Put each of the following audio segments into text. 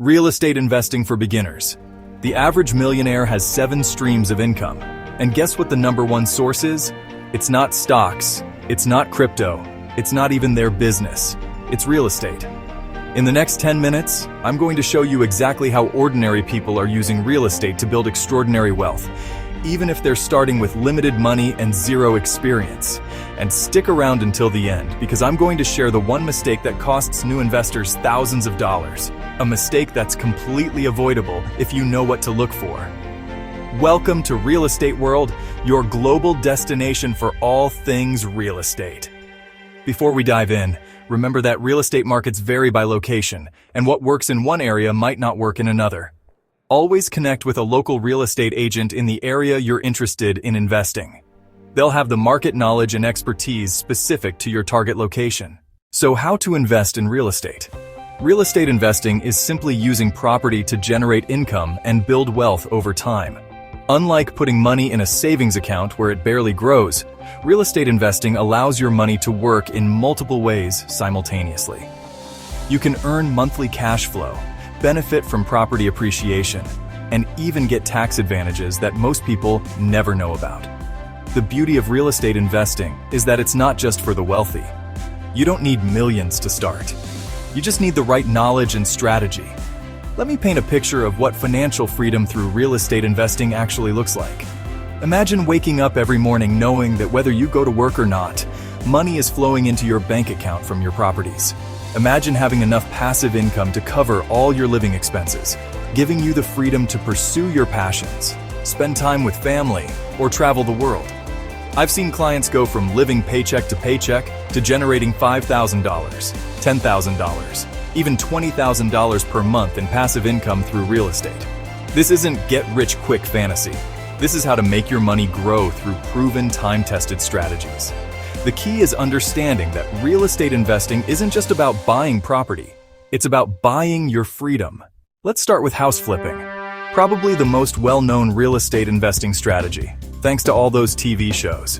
Real estate investing for beginners. The average millionaire has 7 streams of income. And guess what the number one source is? It's not stocks, it's not crypto, it's not even their business. It's real estate. In the next 10 minutes, I'm going to show you exactly how ordinary people are using real estate to build extraordinary wealth, even if they're starting with limited money and zero experience. And stick around until the end, because I'm going to share the one mistake that costs new investors thousands of dollars. A mistake that's completely avoidable if you know what to look for. Welcome to Real Estate World, your global destination for all things real estate. Before we dive in, remember that real estate markets vary by location, and what works in one area might not work in another. Always connect with a local real estate agent in the area you're interested in investing. They'll have the market knowledge and expertise specific to your target location. So how to invest in real estate? Real estate investing is simply using property to generate income and build wealth over time. Unlike putting money in a savings account where it barely grows, real estate investing allows your money to work in multiple ways simultaneously. You can earn monthly cash flow, benefit from property appreciation, and even get tax advantages that most people never know about. The beauty of real estate investing is that it's not just for the wealthy. You don't need millions to start. You just need the right knowledge and strategy. Let me paint a picture of what financial freedom through real estate investing actually looks like. Imagine waking up every morning knowing that whether you go to work or not, money is flowing into your bank account from your properties. Imagine having enough passive income to cover all your living expenses, giving you the freedom to pursue your passions, spend time with family, or travel the world. I've seen clients go from living paycheck to paycheck to generating $5,000, $10,000, even $20,000 per month in passive income through real estate. This isn't get-rich-quick fantasy. This is how to make your money grow through proven, time-tested strategies. The key is understanding that real estate investing isn't just about buying property. It's about buying your freedom. Let's start with house flipping. Probably the most well-known real estate investing strategy, thanks to all those TV shows.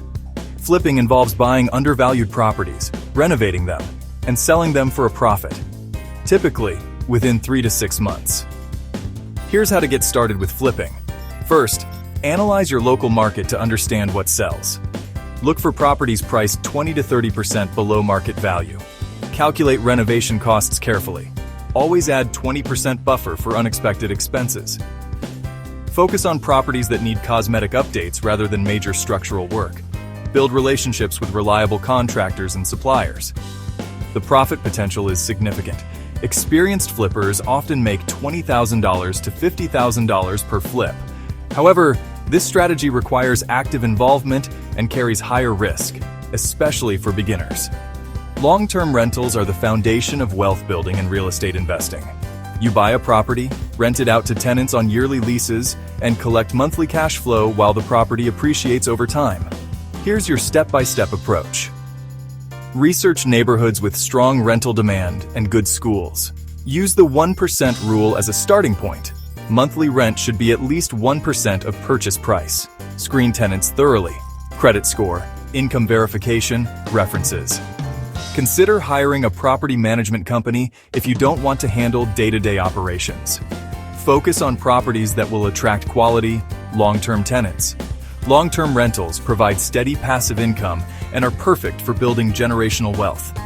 Flipping involves buying undervalued properties, renovating them, and selling them for a profit, typically within 3 to 6 months. Here's how to get started with flipping. First, analyze your local market to understand what sells. Look for properties priced 20 to 30% below market value. Calculate renovation costs carefully. Always add 20% buffer for unexpected expenses. Focus on properties that need cosmetic updates rather than major structural work. Build relationships with reliable contractors and suppliers. The profit potential is significant. Experienced flippers often make $20,000 to $50,000 per flip. However, this strategy requires active involvement and carries higher risk, especially for beginners. Long-term rentals are the foundation of wealth building in real estate investing. You buy a property, rent it out to tenants on yearly leases, and collect monthly cash flow while the property appreciates over time. Here's your step-by-step approach. Research neighborhoods with strong rental demand and good schools. Use the 1% rule as a starting point. Monthly rent should be at least 1% of purchase price. Screen tenants thoroughly. Credit score, income verification, references. Consider hiring a property management company if you don't want to handle day-to-day operations. Focus on properties that will attract quality, long-term tenants. Long-term rentals provide steady passive income and are perfect for building generational wealth.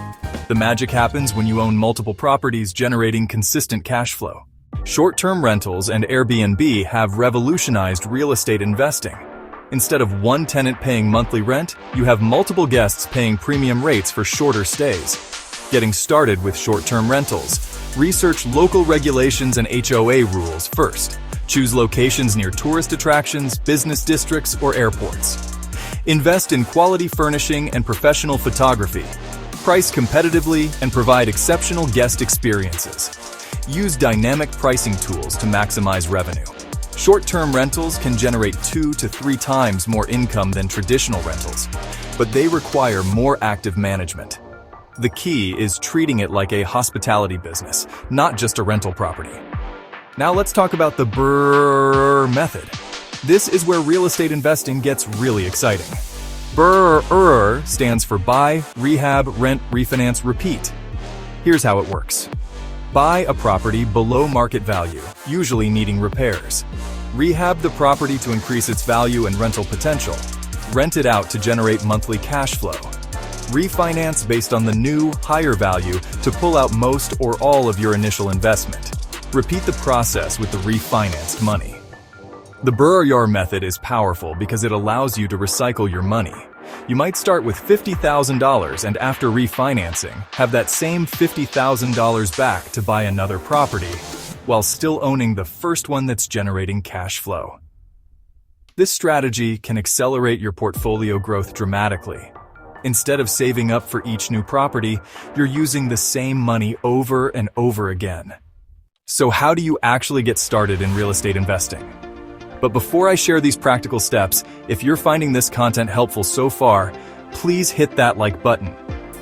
The magic happens when you own multiple properties generating consistent cash flow. Short-term rentals and Airbnb have revolutionized real estate investing. Instead of one tenant paying monthly rent, you have multiple guests paying premium rates for shorter stays. Getting started with short-term rentals. Research local regulations and HOA rules first. Choose locations near tourist attractions, business districts, or airports. Invest in quality furnishing and professional photography. Price competitively and provide exceptional guest experiences. Use dynamic pricing tools to maximize revenue. Short-term rentals can generate 2 to 3 times more income than traditional rentals, but they require more active management. The key is treating it like a hospitality business, not just a rental property. Now let's talk about the BRRRR method. This is where real estate investing gets really exciting. BRRRR stands for Buy, Rehab, Rent, Refinance, Repeat. Here's how it works. Buy a property below market value, usually needing repairs. Rehab the property to increase its value and rental potential. Rent it out to generate monthly cash flow. Refinance based on the new, higher value to pull out most or all of your initial investment. Repeat the process with the refinanced money. The BRRRR method is powerful because it allows you to recycle your money. You might start with $50,000 and after refinancing, have that same $50,000 back to buy another property, while still owning the first one that's generating cash flow. This strategy can accelerate your portfolio growth dramatically. Instead of saving up for each new property, you're using the same money over and over again. So how do you actually get started in real estate investing? But before I share these practical steps, if you're finding this content helpful so far, please hit that like button.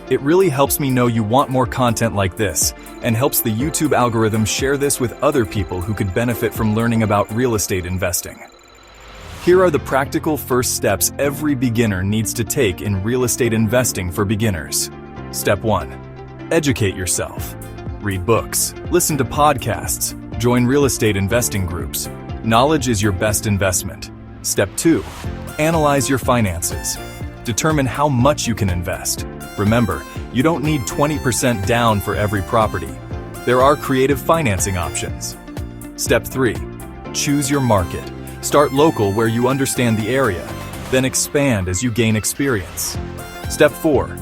It really helps me know you want more content like this, and helps the YouTube algorithm share this with other people who could benefit from learning about real estate investing. Here are the practical first steps every beginner needs to take in real estate investing for beginners. Step 1. Educate yourself. Read books, listen to podcasts, join real estate investing groups. Knowledge is your best investment. Step 2. Analyze your finances. Determine how much you can invest. Remember, you don't need 20% down for every property. There are creative financing options. Step 3. Choose your market. Start local where you understand the area, then expand as you gain experience. Step 4.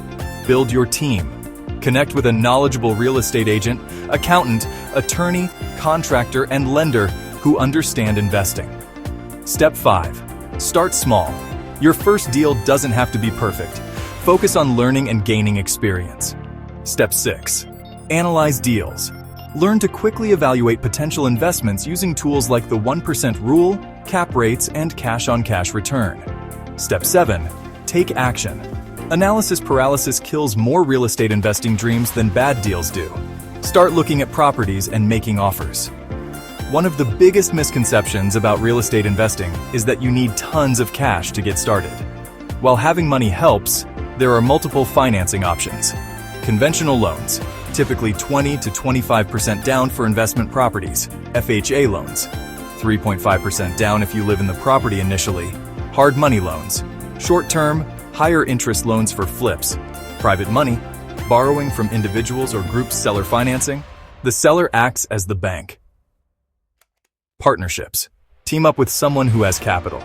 Build your team. Connect with a knowledgeable real estate agent, accountant, attorney, contractor, and lender who understand investing. Step 5. Start small. Your first deal doesn't have to be perfect. Focus on learning and gaining experience. Step 6. Analyze deals. Learn to quickly evaluate potential investments using tools like the 1% rule, cap rates, and cash-on-cash return. Step 7. Take action. Analysis paralysis kills more real estate investing dreams than bad deals do. Start looking at properties and making offers. One of the biggest misconceptions about real estate investing is that you need tons of cash to get started. While having money helps, there are multiple financing options. Conventional loans, typically 20 to 25% down for investment properties. FHA loans, 3.5% down if you live in the property initially. Hard money loans, short-term, higher interest loans for flips. Private money, borrowing from individuals or groups. Seller financing, the seller acts as the bank. Partnerships, team up with someone who has capital.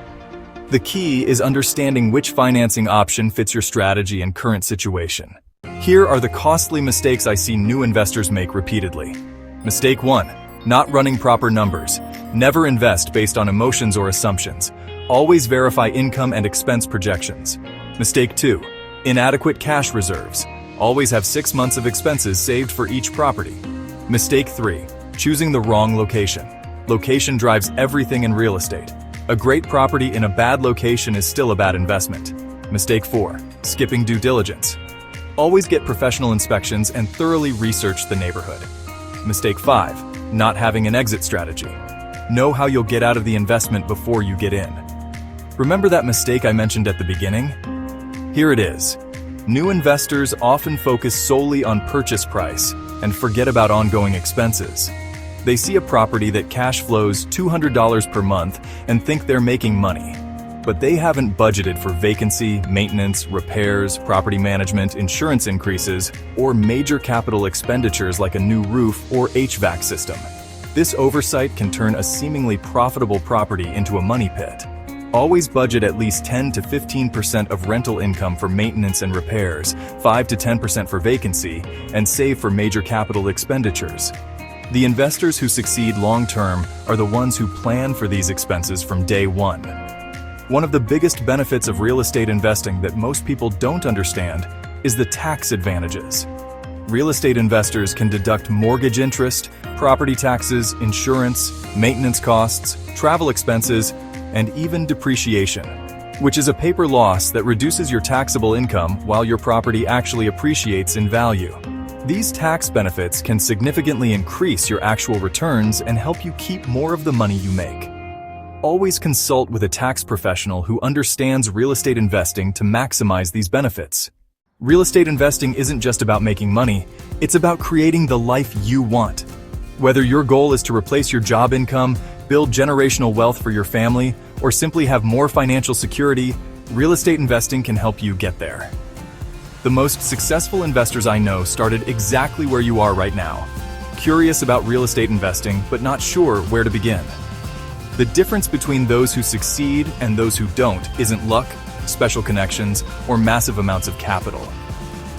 The key is understanding which financing option fits your strategy and current situation. Here are the costly mistakes I see new investors make repeatedly. Mistake 1. Not running proper numbers. Never invest based on emotions or assumptions. Always verify income and expense projections. Mistake 2. Inadequate cash reserves. Always have 6 months of expenses saved for each property. Mistake 3. Choosing the wrong location. Location drives everything in real estate. A great property in a bad location is still a bad investment. Mistake 4. Skipping due diligence. Always get professional inspections and thoroughly research the neighborhood. Mistake 5. Not having an exit strategy. Know how you'll get out of the investment before you get in. Remember that mistake I mentioned at the beginning? Here it is. New investors often focus solely on purchase price and forget about ongoing expenses. They see a property that cash flows $200 per month and think they're making money. But they haven't budgeted for vacancy, maintenance, repairs, property management, insurance increases, or major capital expenditures like a new roof or HVAC system. This oversight can turn a seemingly profitable property into a money pit. Always budget at least 10 to 15% of rental income for maintenance and repairs, 5 to 10% for vacancy, and save for major capital expenditures. The investors who succeed long-term are the ones who plan for these expenses from day one. One of the biggest benefits of real estate investing that most people don't understand is the tax advantages. Real estate investors can deduct mortgage interest, property taxes, insurance, maintenance costs, travel expenses, and even depreciation, which is a paper loss that reduces your taxable income while your property actually appreciates in value. These tax benefits can significantly increase your actual returns and help you keep more of the money you make. Always consult with a tax professional who understands real estate investing to maximize these benefits. Real estate investing isn't just about making money, it's about creating the life you want. Whether your goal is to replace your job income, build generational wealth for your family, or simply have more financial security, real estate investing can help you get there. The most successful investors I know started exactly where you are right now, curious about real estate investing but not sure where to begin. The difference between those who succeed and those who don't isn't luck, special connections, or massive amounts of capital.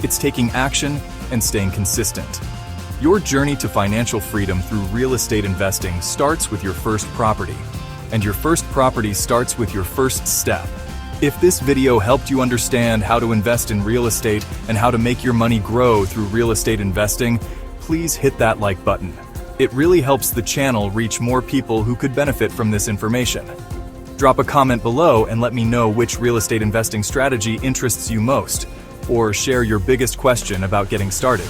It's taking action and staying consistent. Your journey to financial freedom through real estate investing starts with your first property, and your first property starts with your first step. If this video helped you understand how to invest in real estate and how to make your money grow through real estate investing, please hit that like button. It really helps the channel reach more people who could benefit from this information. Drop a comment below and let me know which real estate investing strategy interests you most, or share your biggest question about getting started.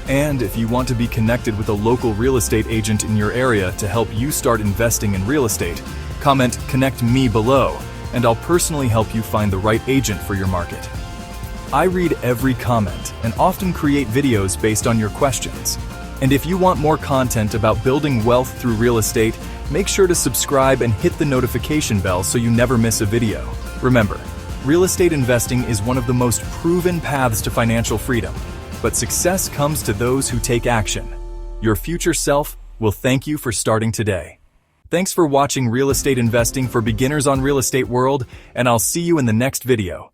And if you want to be connected with a local real estate agent in your area to help you start investing in real estate, comment "Connect me" below, and I'll personally help you find the right agent for your market. I read every comment and often create videos based on your questions. And if you want more content about building wealth through real estate, make sure to subscribe and hit the notification bell so you never miss a video. Remember, real estate investing is one of the most proven paths to financial freedom, but success comes to those who take action. Your future self will thank you for starting today. Thanks for watching Real Estate Investing for Beginners on Real Estate World, and I'll see you in the next video.